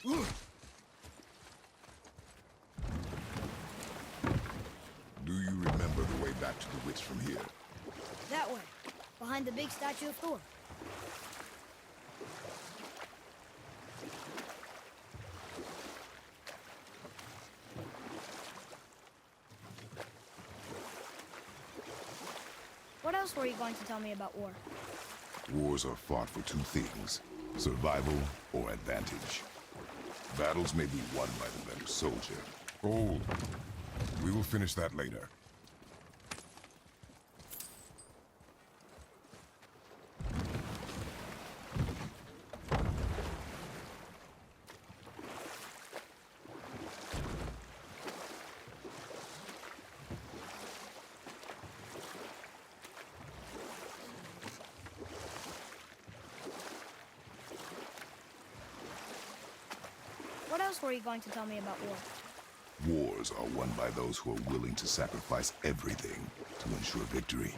Do you remember the way back to the witch from here? That way, behind the big statue of Thor. What else were you going to tell me about war? Wars are fought for two things, survival or advantage. Battles may be won by the better soldier. Hold. We will finish that later. What else were you going to tell me about war? Wars are won by those who are willing to sacrifice everything to ensure victory.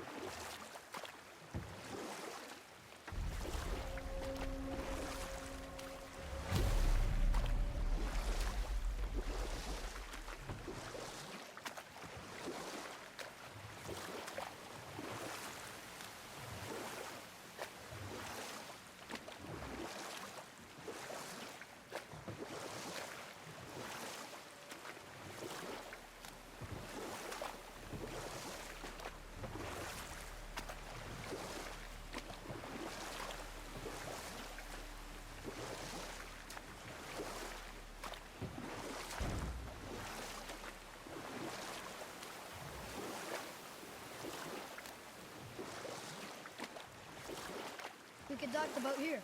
We could dock the boat here.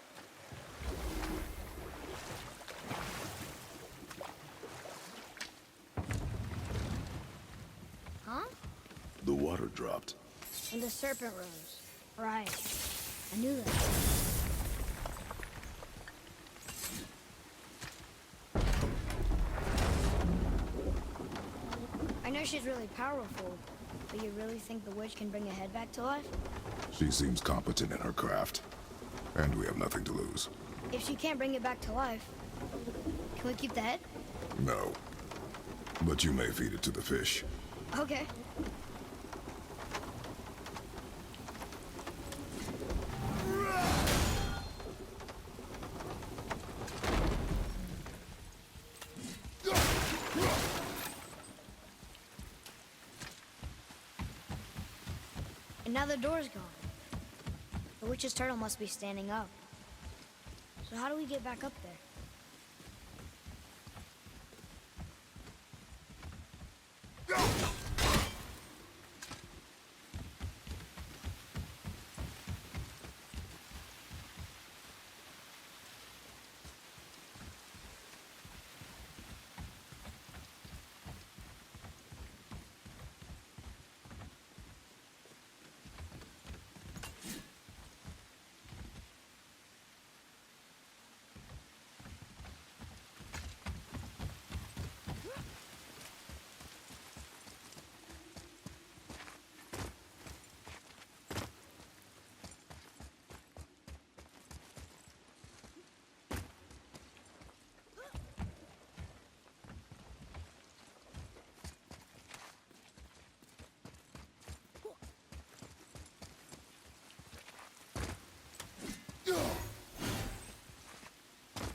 Huh? The water dropped. And the Serpent rose. Right. I knew that. I know she's really powerful, but you really think the witch can bring a head back to life? She seems competent in her craft. And we have nothing to lose. If she can't bring it back to life, can we keep the head? No. But you may feed it to the fish. Okay. And now the door's gone. The witch's turtle must be standing up. So how do we get back up there?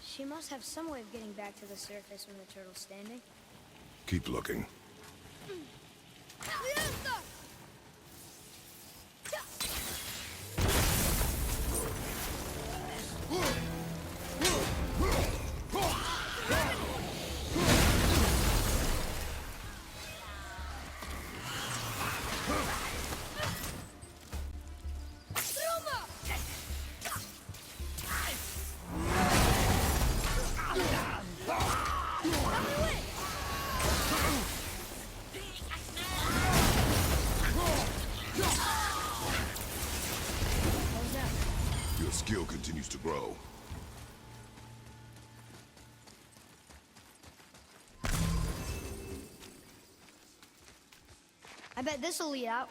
She must have some way of getting back to the surface when the turtle's standing. Keep looking. Your skill continues to grow. I bet this'll lead out.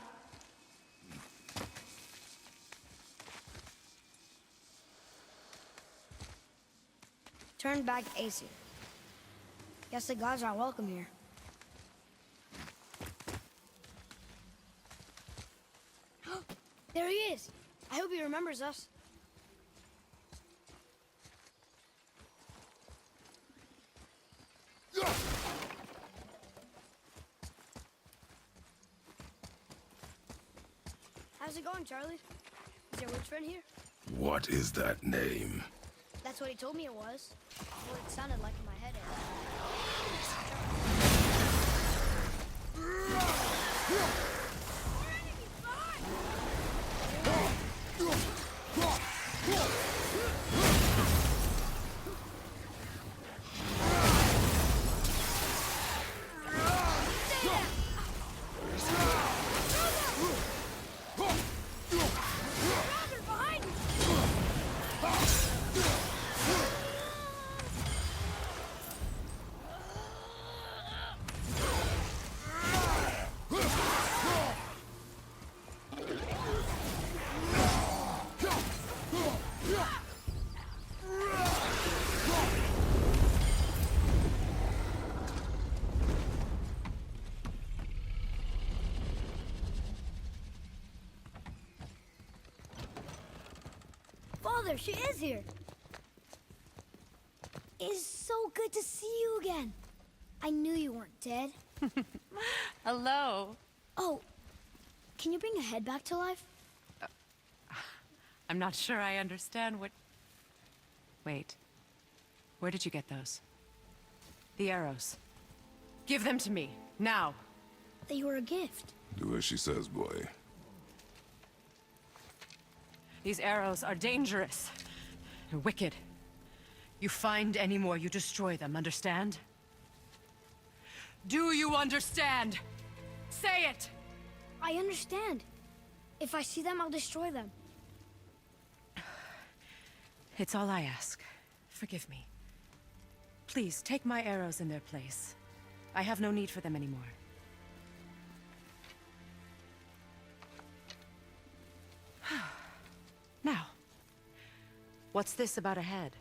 Turn back AC. Guess the gods aren't welcome here. There he is! I hope he remembers us. How's it going, Charlie? Is your witch friend here? What is that name? That's what he told me it was. What it sounded like in my head. Father, she is here. It is so good to see you again. I knew you weren't dead. Hello. Oh, can you bring a head back to life? I'm not sure I understand what... Wait. Where did you get those? The arrows. Give them to me, now. They were a gift. Do as she says, boy. These arrows are dangerous. They're wicked. You find any more, you destroy them, understand? Do you understand? Say it! I understand. If I see them, I'll destroy them. It's all I ask. Forgive me. Please, take my arrows in their place. I have no need for them anymore. Now, what's this about a head?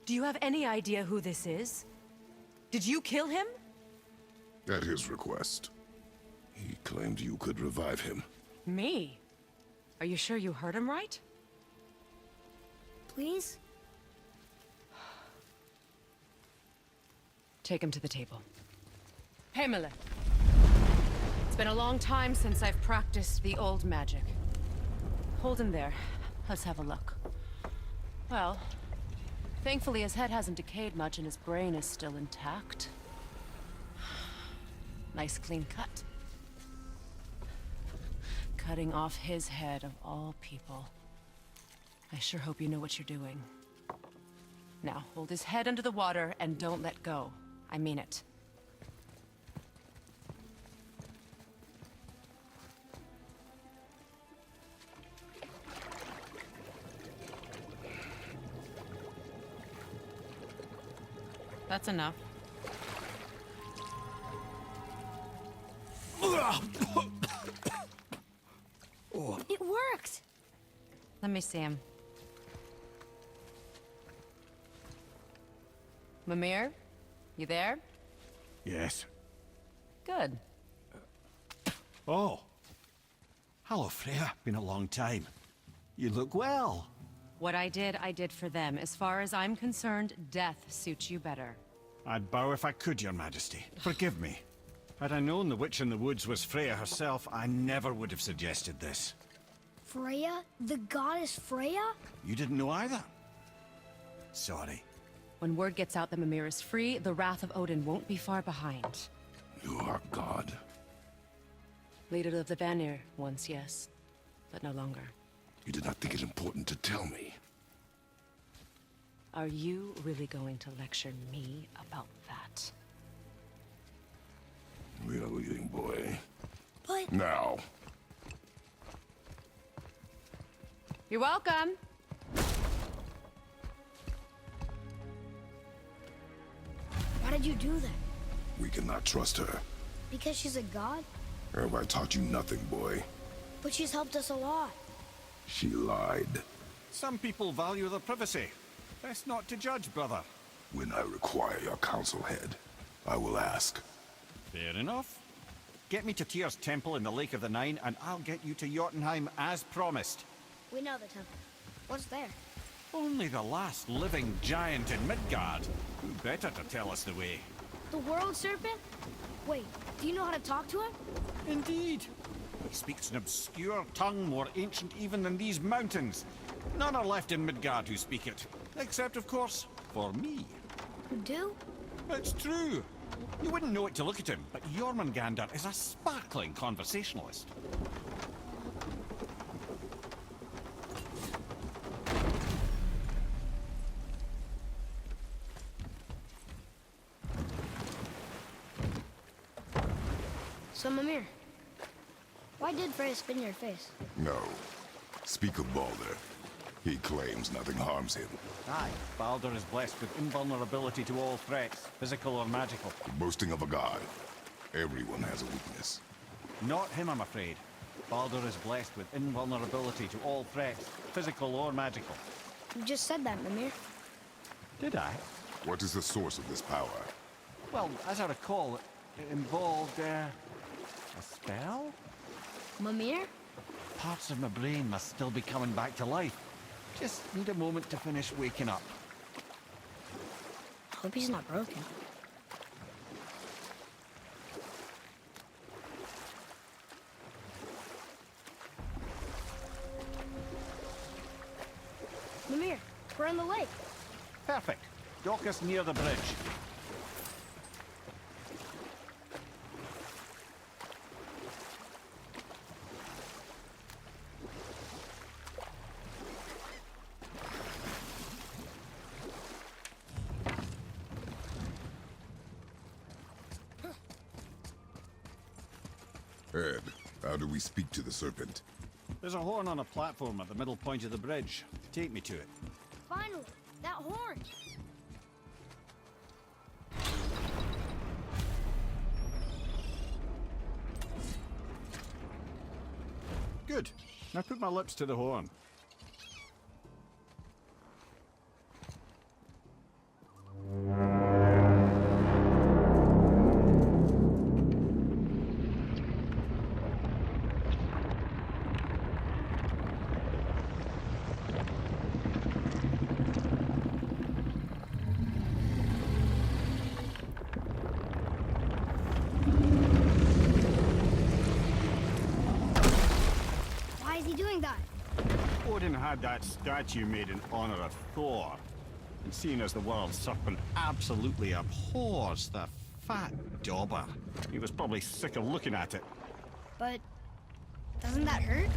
Do you have any idea who this is? Did you kill him? At his request. He claimed you could revive him. Me? Are you sure you heard him right? Please? Take him to the table. Pamela. It's been a long time since I've practiced the old magic. Hold him there. Let's have a look. Well, thankfully his head hasn't decayed much and his brain is still intact. Nice clean cut. Cutting off his head of all people. I sure hope you know what you're doing. Now, hold his head under the water and don't let go. I mean it. That's enough. It worked! Let me see him. Mimir? You there? Yes. Good. Oh. Hello, Freya. Been a long time. You look well. What I did for them. As far as I'm concerned, death suits you better. I'd bow if I could, Your Majesty. Forgive me. Had I known the witch in the woods was Freya herself, I never would have suggested this. Freya? The goddess Freya? You didn't know either? Sorry. When word gets out that Mimir is free, the wrath of Odin won't be far behind. You are God. Leader of the Vanir, once yes, but no longer. You did not think it important to tell me. Are you really going to lecture me about that? We are leaving, boy. But... Now. You're welcome. Why did you do that? We cannot trust her. Because she's a god? Have I taught you nothing, boy? But she's helped us a lot. She lied. Some people value their privacy. Best not to judge, brother. When I require your counsel, head, I will ask. Fair enough. Get me to Tyr's temple in the Lake of the Nine, and I'll get you to Jotunheim as promised. We know the temple. What's there? Only the last living giant in Midgard. Who better to tell us the way? The world serpent? Wait, do you know how to talk to him? Indeed. He speaks an obscure tongue more ancient even than these mountains. None are left in Midgard who speak it. Except, of course, for me. You do? It's true. You wouldn't know it to look at him, but Jormungandr is a sparkling conversationalist. So, Mimir, why did Freya spin your face? No. Speak of Baldur. He claims nothing harms him. Aye, Baldur is blessed with invulnerability to all threats, physical or magical. Boasting of a god. Everyone has a weakness. Not him, I'm afraid. Baldur is blessed with invulnerability to all threats, physical or magical. You just said that, Mimir. Did I? What is the source of this power? Well, as I recall, it involved, a spell? Mimir? Parts of my brain must still be coming back to life. Just need a moment to finish waking up. I hope he's not broken. Mimir, we're in the lake. Perfect. Dock us near the bridge. Ed, how do we speak to the Serpent? There's a horn on a platform at the middle point of the bridge. Take me to it. Finally, that horn. Good. Now put my lips to the horn. Why is he doing that? Odin had that statue made in honor of Thor. And seeing as the world serpent absolutely abhors the fat dauber, he was probably sick of looking at it. But doesn't that hurt?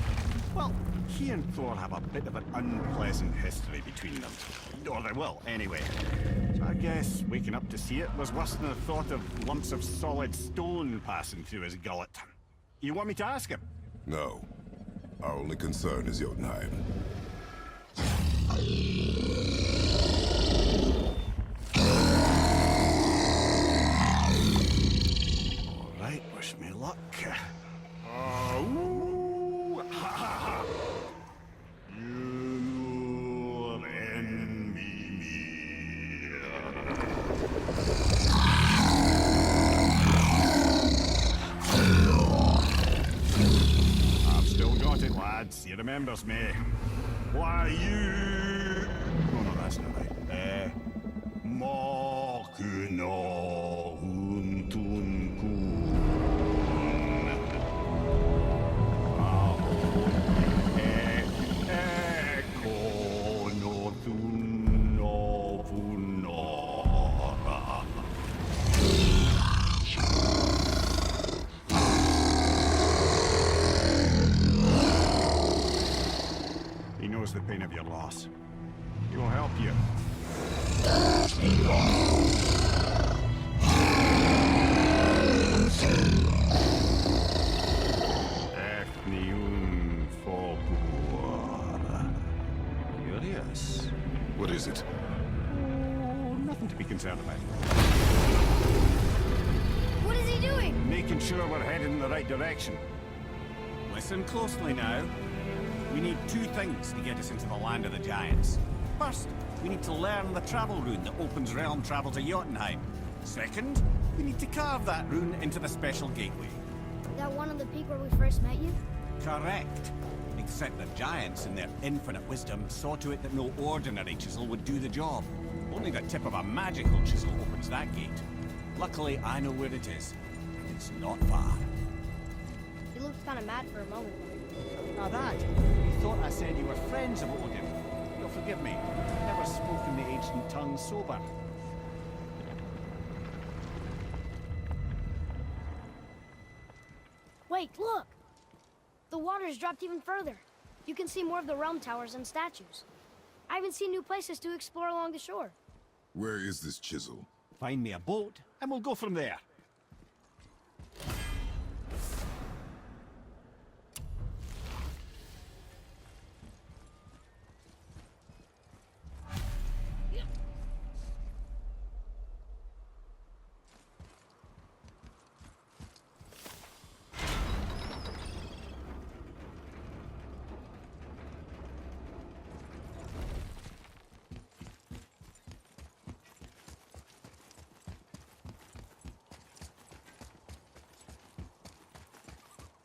Well, he and Thor have a bit of an unpleasant history between them. Or they will, anyway. So I guess waking up to see it was worse than the thought of lumps of solid stone passing through his gullet. You want me to ask him? No. Our only concern is Jotunheim. All right, wish me luck. Ooh, ha, ha, ha. You and Mimir. I've still got it, lads. He remembers me. Why, you... Oh, no, that's not right. Mokuno huntun kun. Eko no thun no funora. He knows the pain of your loss. He will help you. Efniun Fobur. Curious. What is it? Oh, nothing to be concerned about. What is he doing? Making sure we're heading in the right direction. Listen closely now. We need two things to get us into the land of the giants. First, we need to learn the travel rune that opens realm travel to Jotunheim. Second, we need to carve that rune into the special gateway. That one on the peak where we first met you? Correct. Except the giants, in their infinite wisdom, saw to it that no ordinary chisel would do the job. Only the tip of a magical chisel opens that gate. Luckily, I know where it is. And it's not far. You looked kind of mad for a moment. Now that, you thought I said you were friends of Odin. You'll forgive me. Never spoken the ancient tongue sober. Wait, look! The water's dropped even further. You can see more of the realm towers and statues. I even see new places to explore along the shore. Where is this chisel? Find me a boat, and we'll go from there.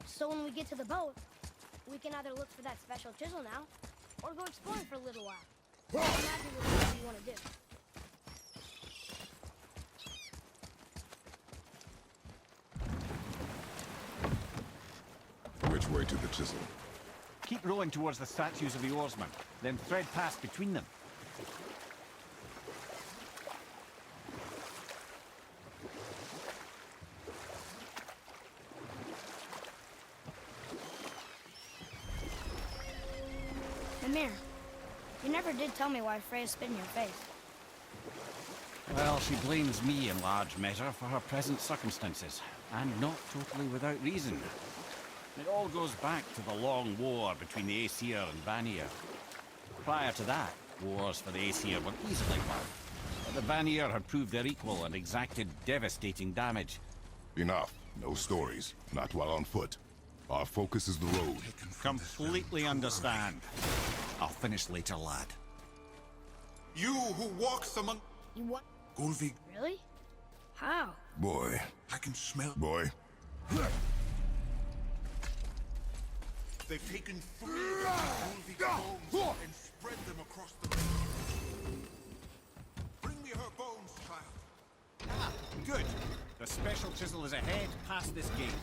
So when we get to the boat, we can either look for that special chisel now, or go exploring for a little while. Imagine what you want to do. Which way to the chisel? Keep rowing towards the statues of the oarsmen, then thread past between them. Mimir, you never did tell me why Freya spit in your face. Well, she blames me in large measure for her present circumstances, and not totally without reason. It all goes back to the long war between the Aesir and Vanir. Prior to that, wars for the Aesir were easily won, but the Vanir had proved their equal and exacted devastating damage. Enough. No stories. Not while on foot. Our focus is the road. Completely understand. I'll finish later, lad. You who walks among... You what? Gulvig, Really? How? Boy. I can smell... Boy. They've taken 3 of the Gulvig bones and spread them across the river. Bring me her bones, child. Ah, good. The special chisel is ahead, past this gate.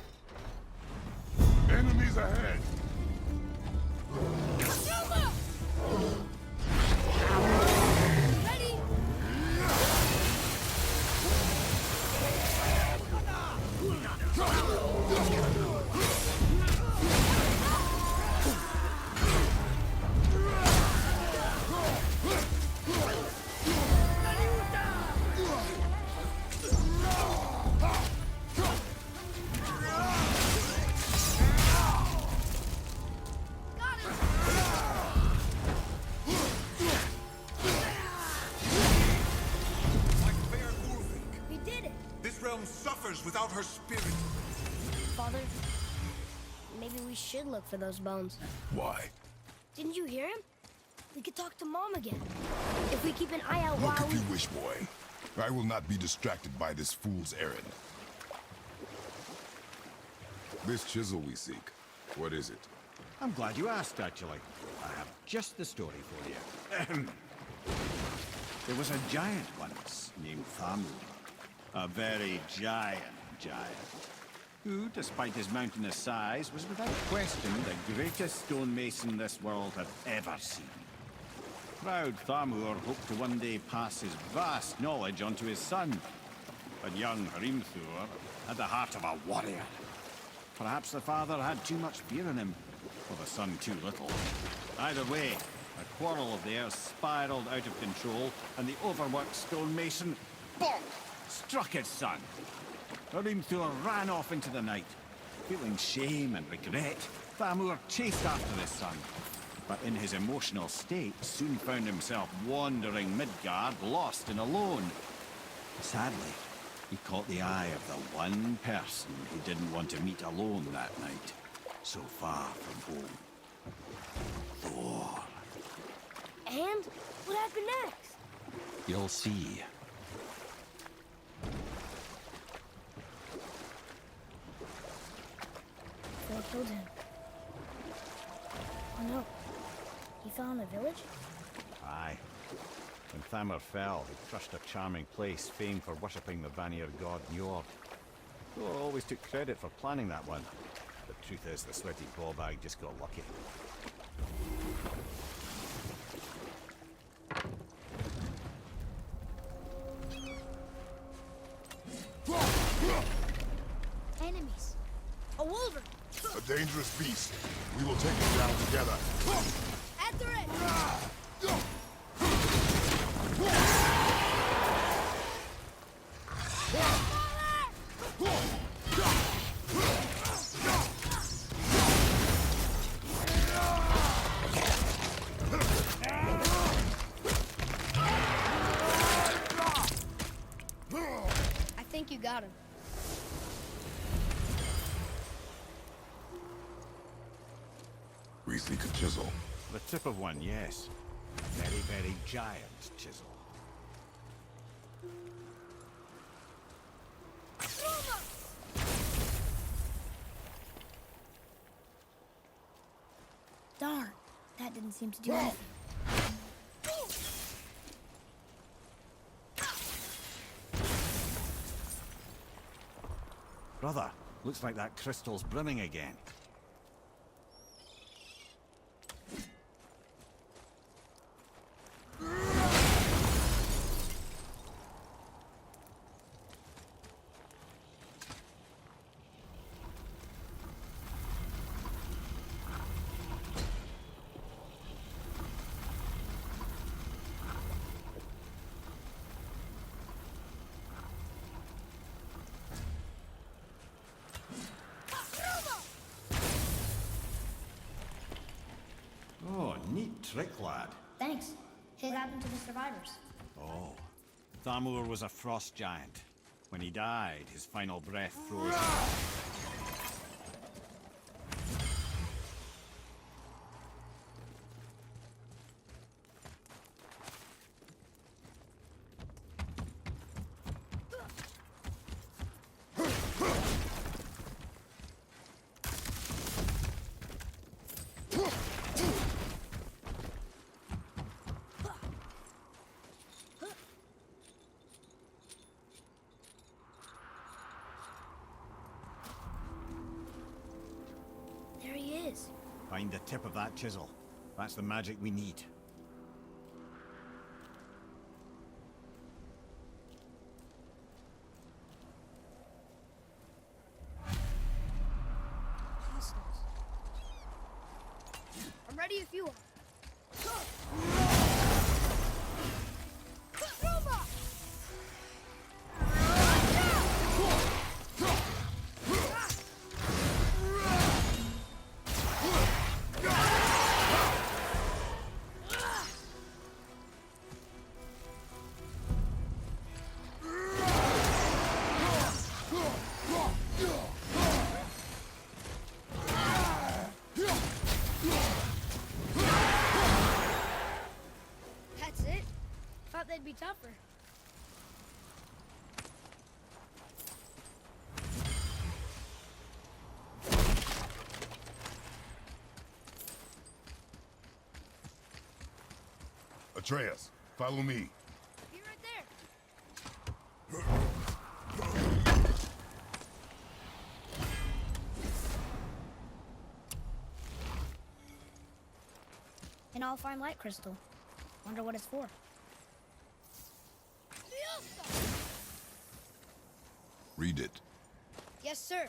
Enemies ahead! Ready? Like fair Gulvig, We did it! this realm suffers without her spirit. Father, maybe we should look for those bones. Why? Didn't you hear him? We could talk to Mom again. If we keep an eye out Look while if you wish, boy. I will not be distracted by this fool's errand. This chisel we seek, what is it? I'm glad you asked, actually. I have just the story for you. Ahem. There was a giant once named Thamur. A very giant, who, despite his mountainous size, was without question the greatest stonemason this world had ever seen. Proud Thamur hoped to one day pass his vast knowledge on to his son. But young Hrimthur had the heart of a warrior. Perhaps the father had too much fear in him, or the son too little. Either way, a quarrel of theirs spiraled out of control, and the overworked stonemason, bonk, struck his son. Hrimthur ran off into the night. Feeling shame and regret, Thamur chased after his son, but in his emotional state soon found himself wandering Midgard, lost and alone. Sadly, he caught the eye of the one person he didn't want to meet alone that night, so far from home. And what happened next? You'll see. They killed him. Oh no. He fell in the village? Aye. When Thamur fell, he crushed a charming place famed for worshipping the Vanir god Njord. Thor always took credit for planning that one. The truth is, the sweaty ballbag just got lucky. Enemies. A wolverine. A dangerous beast. We will take it down together. After it! I think you got him. Reese could chisel. The tip of one, yes. A very, very giant chisel. Darn, that didn't seem to do anything. Brother, looks like that crystal's brimming again. Oh, neat trick, lad. Thanks. What happened to the survivors? Oh, Thamur was a frost giant. When he died, his final breath froze. There he is. Find the tip of that chisel. That's the magic we need. Apostles. I'm ready if you are. That's it? Thought they'd be tougher. Atreus, follow me. Be right there. An all-fine light crystal. Wonder what it's for. Read it. Yes, sir.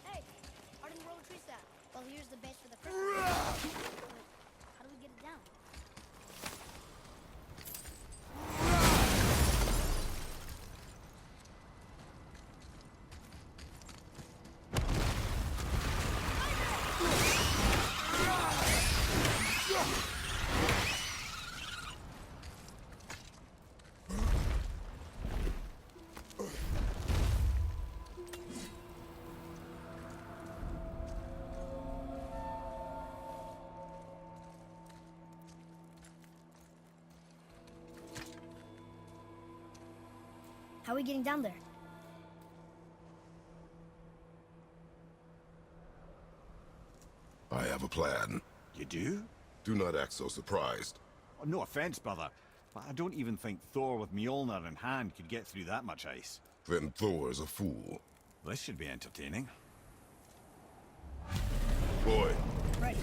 Hey, Arden roll trees that. Well, here's the base for the crystal. How do we get it down? How are we getting down there? I have a plan. You do? Do not act so surprised. Oh, no offense, brother, but I don't even think Thor with Mjolnir in hand could get through that much ice. Then Thor is a fool. This should be entertaining. Boy, Right.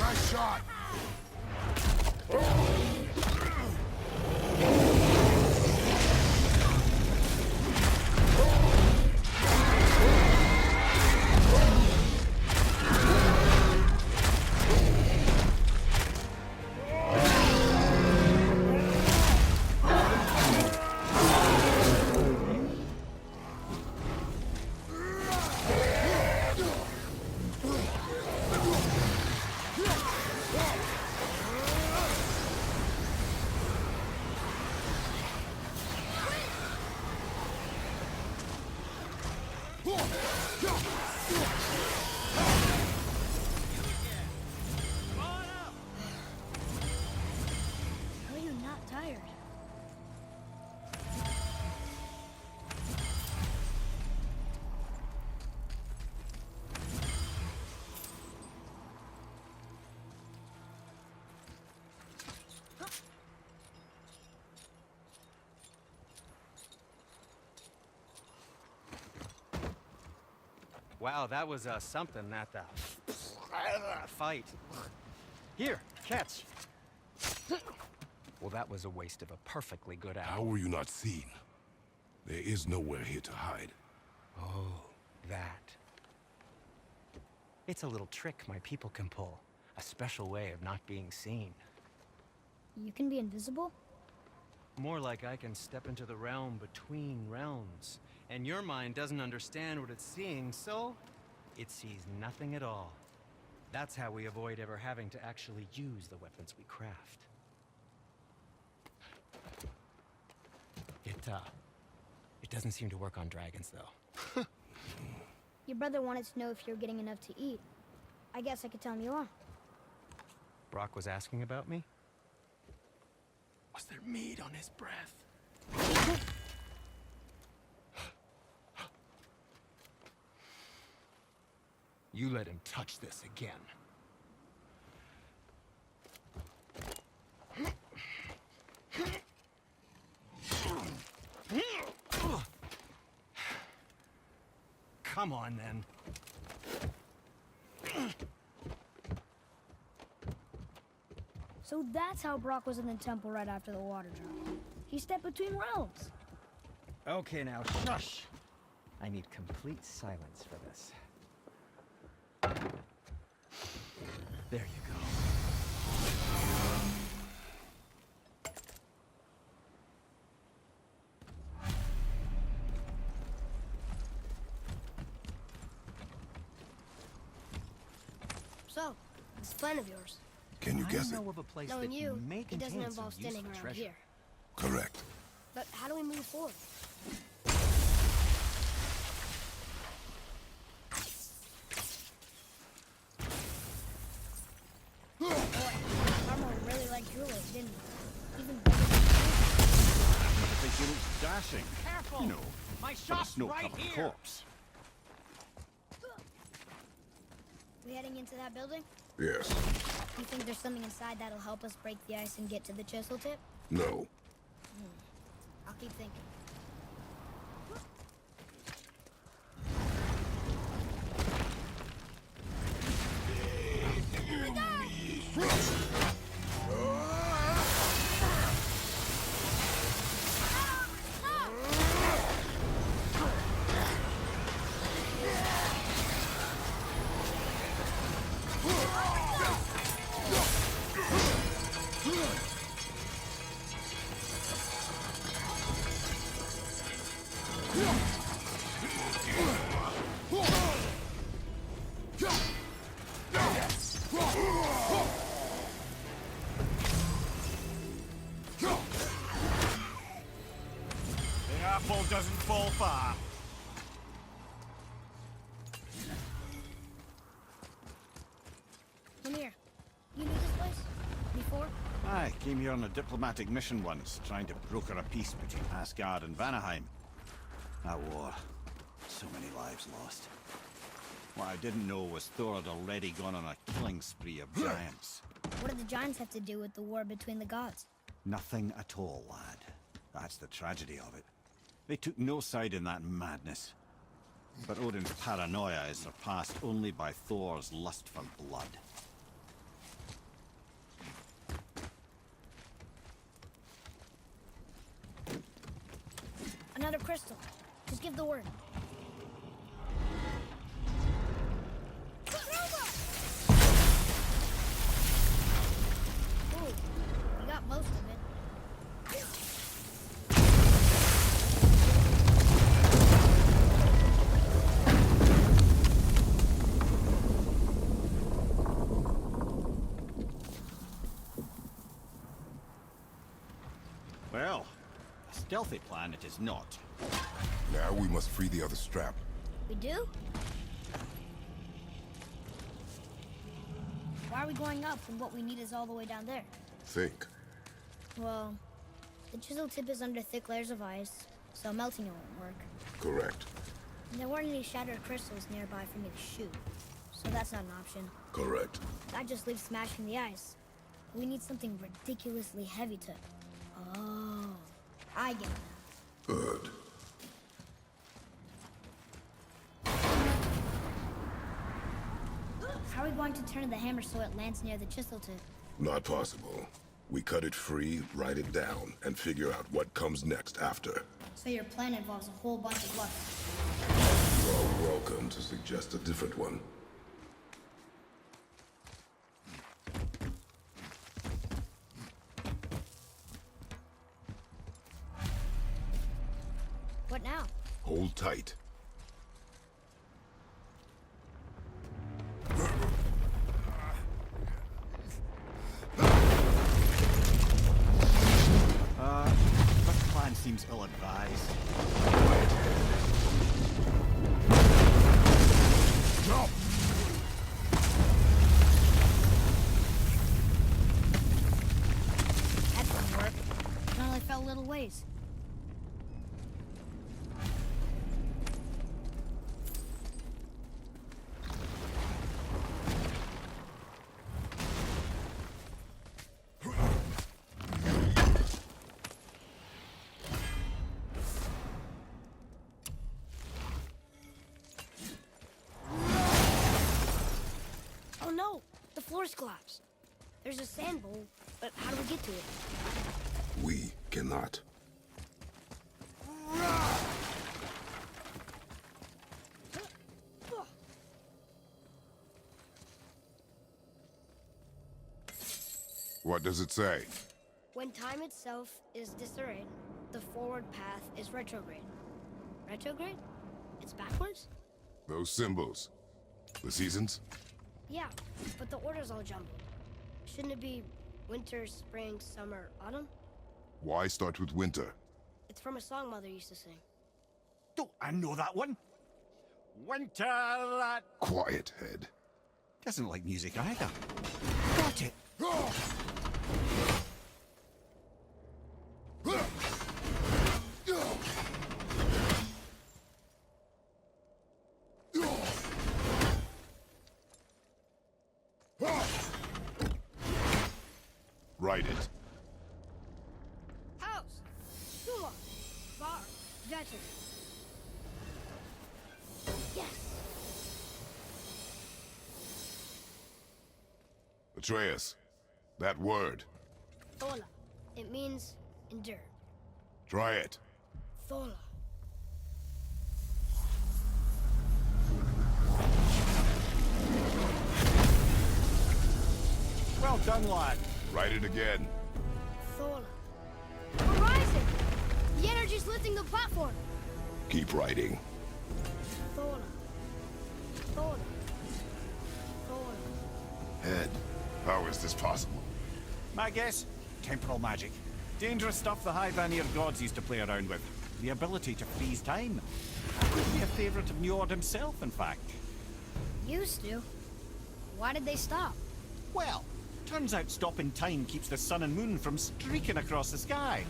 nice shot! How are you not tired? Wow, that was something, that fight. Here, catch. Well, that was a waste of a perfectly good How hour. were you not seen? There is nowhere here to hide. Oh, that. It's a little trick my people can pull. A special way of not being seen. You can be invisible? More like I can step into the realm between realms. And your mind doesn't understand what it's seeing, so it sees nothing at all. That's how we avoid ever having to actually use the weapons we craft. It doesn't seem to work on dragons, though. Your brother wanted to know if you're getting enough to eat. I guess I could tell him you are. Brock was asking about me? Was there meat on his breath? You let him touch this again. Come on, then. So that's how Brock was in the temple right after the water dropped. He stepped between realms. Okay, now, shush! I need complete silence for this. There you go. So, this plan of yours. Can you guess I it? know of a place Knowing that you, may it contain doesn't some involve standing useful around treasure. here. Correct. But how do we move forward? Boy, Armor really liked your way, didn't he? Even better than I think he looks dashing. Careful! You know, My for a shop's right snow-covered here! corpse. we heading into that building? Yes. You think there's something inside that'll help us break the ice and get to the chisel tip? No. I'll keep thinking. apple doesn't fall far. Mimir, you knew this place? Before? I came here on a diplomatic mission once, trying to broker a peace between Asgard and Vanaheim. That war. So many lives lost. What I didn't know was Thor had already gone on a killing spree of giants. What did the giants have to do with the war between the gods? Nothing at all, lad. That's the tragedy of it. They took no side in that madness. But Odin's paranoia is surpassed only by Thor's lust for blood. Another crystal. Just give the word. Ooh, we got most of it. Well, a stealthy plan it is not. Now we must free the other strap. We do? Why are we going up when what we need is all the way down there? Think. Well, the chisel tip is under thick layers of ice, so melting it won't work. Correct. And there weren't any shattered crystals nearby for me to shoot, so that's not an option. Correct. That just leaves smashing the ice. We need something ridiculously heavy to... Oh, I get it now. Good. How are we going to turn the hammer so it lands near the chisel tip? Not possible. We cut it free, write it down, and figure out what comes next after. So your plan involves a whole bunch of luck. You are welcome to suggest a different one. What now? Hold tight. This plan seems ill-advised. Jump! That didn't work. It only fell little ways. Oh no! The floor's collapsed. There's a sand bowl, but how do we get to it? We cannot. What does it say? When time itself is disarrayed, the forward path is retrograde. Retrograde? It's backwards? Those symbols. The seasons? Yeah, but the order's all jumbled. Shouldn't it be winter, spring, summer, autumn? Why start with winter? It's from a song Mother used to sing. Don't I know that one? Winter that Quiet, head. doesn't like music either. Got it. Write it. House! Door! Bar! Veteran! Yes! Atreus, that word. Thola. It means endure. Try it. Thola. Well done, lad. Write it again. Thola. We're rising! The energy's lifting the platform! Keep writing. Thola. Thola. Thola. Head, how is this possible? My guess? Temporal magic. Dangerous stuff the High Vanir gods used to play around with. The ability to freeze time. That could be a favorite of Njord himself, in fact. Used to. Why did they stop? Well, turns out stopping time keeps the sun and moon from streaking across the sky.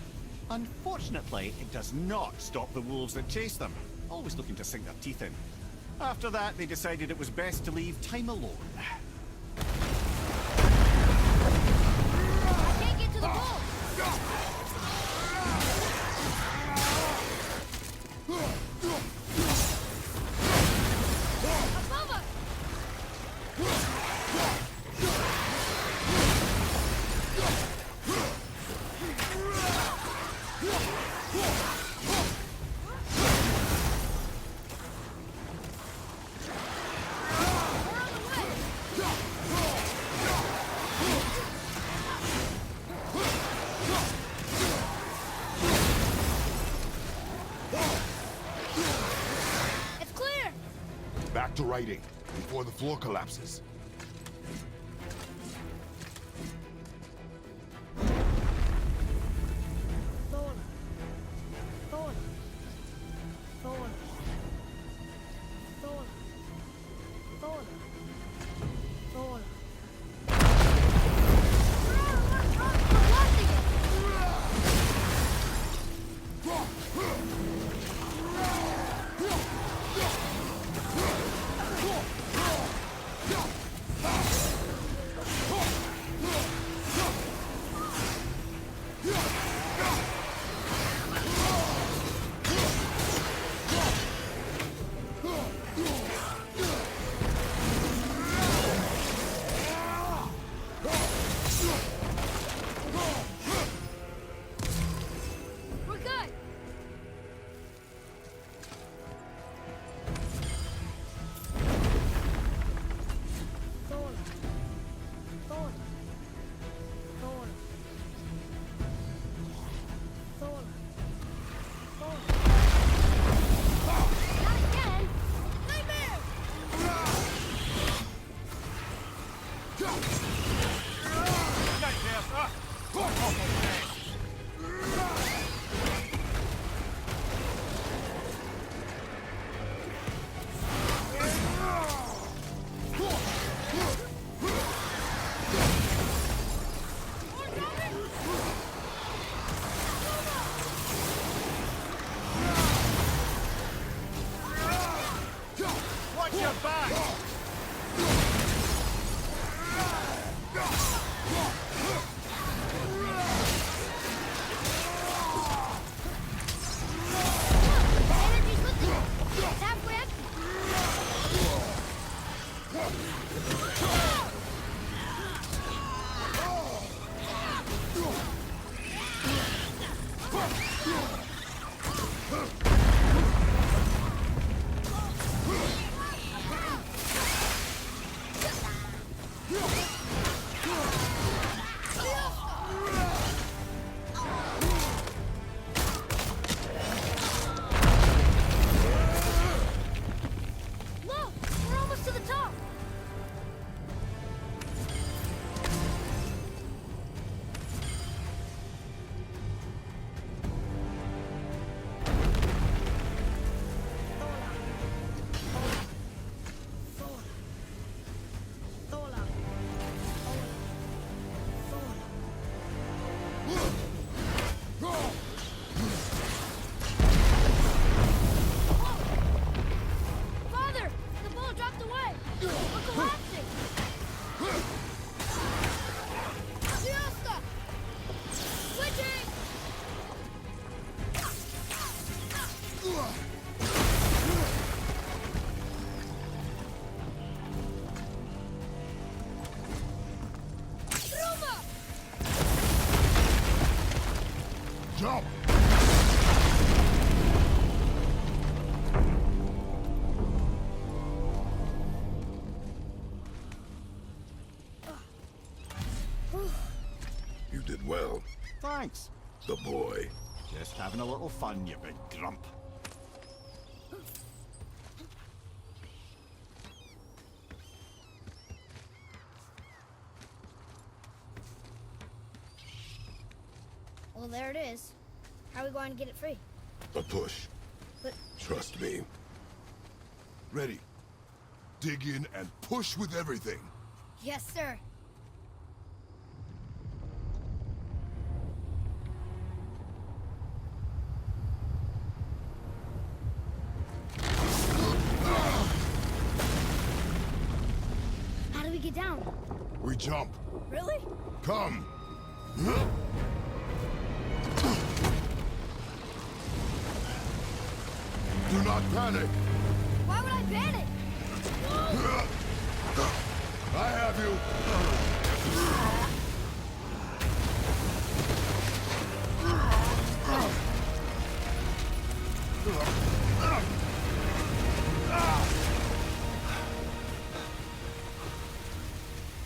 Unfortunately, it does not stop the wolves that chase them, always looking to sink their teeth in. After that, they decided it was best to leave time alone. I can't get to the bull! Above us! It's clear! Back to writing, before the floor collapses. Thor. Thor. Thor. Thor. Thor. Thor. We're blasting it! We're good! Thor. Thor. Thor. Thor. Thor. Not again! Nightmare! Watch your back! Energy's lifting! It's halfway empty! Look! We're almost to the top! Father! The ball dropped away! We're collapsing! Siesta! Switching! Truma! Jump! You did well, Thanks. the boy. Just having a little fun, you big grump. Well, there we going to get it free? A push. But Trust me. Ready. Dig in and push with everything. yes, sir. How do we get down? We jump. Really? Come. Do not panic. Why would I panic? I have you.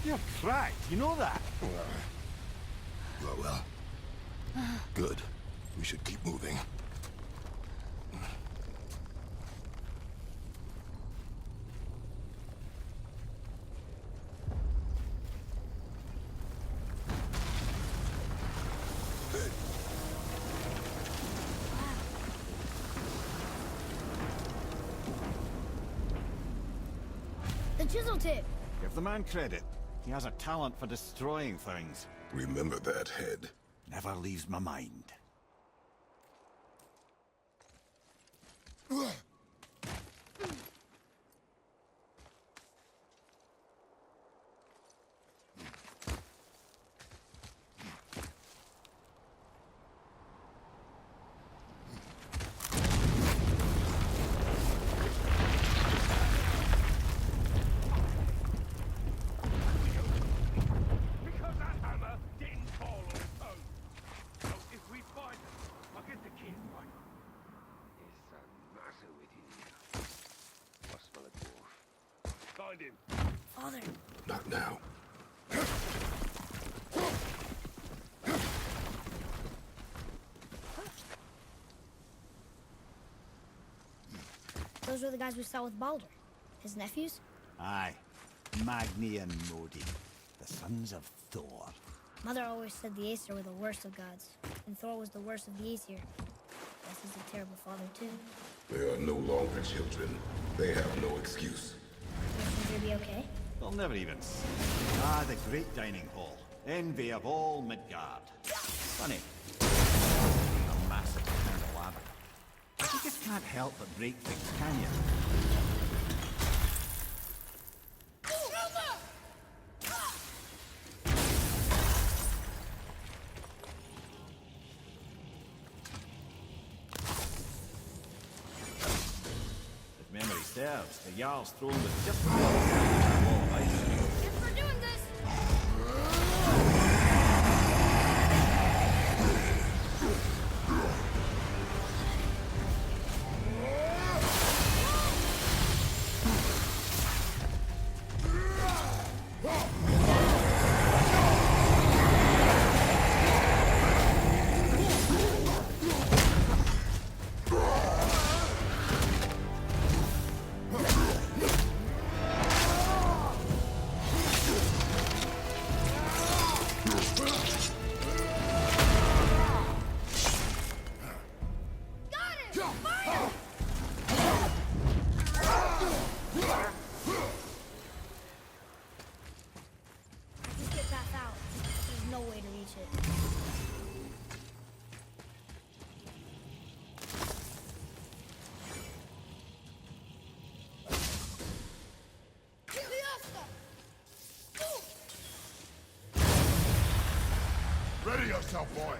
You're cracked, you know that? Well. Good. We should keep moving. The chisel tip. Give the man credit. He has a talent for destroying things. Remember that, head. Never leaves my mind. Because that hammer didn't fall on its own. So if we find them, I'll get the kid right. There's the matter with you? I smell a dwarf. Find him. Father, Not now. those were the guys we saw with Baldur. His nephews? Aye. Magni and Modi. The sons of Thor. Mother always said the Aesir were the worst of gods, and Thor was the worst of the Aesir. Guess he's a terrible father, too. They are no longer children. They have no excuse. Will Mimir be okay? They'll never even see. Ah, the great dining hall. Envy of all Midgard. Funny. A massive candelabra. You just can't help but break things, can you? If memory serves, the Jarl's throne was just before the wall of ice. Guess we're doing this! Just get that out. There's no way to reach it. Ready yourself, boy.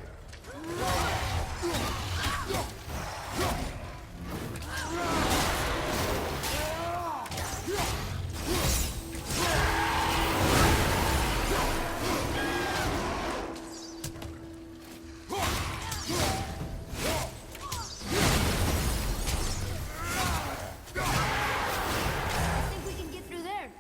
I think we can get through there.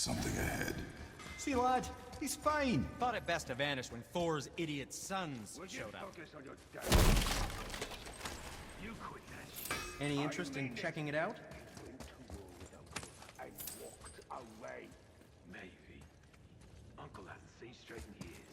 Something ahead. See, lad, he's fine. Thought it best to vanish when Thor's idiot sons Will you showed up. focus on your damn... You quit that shit. Any interest in checking it out? Went to war with Uncle and walked away. Maybe. Uncle hasn't seen straight in years.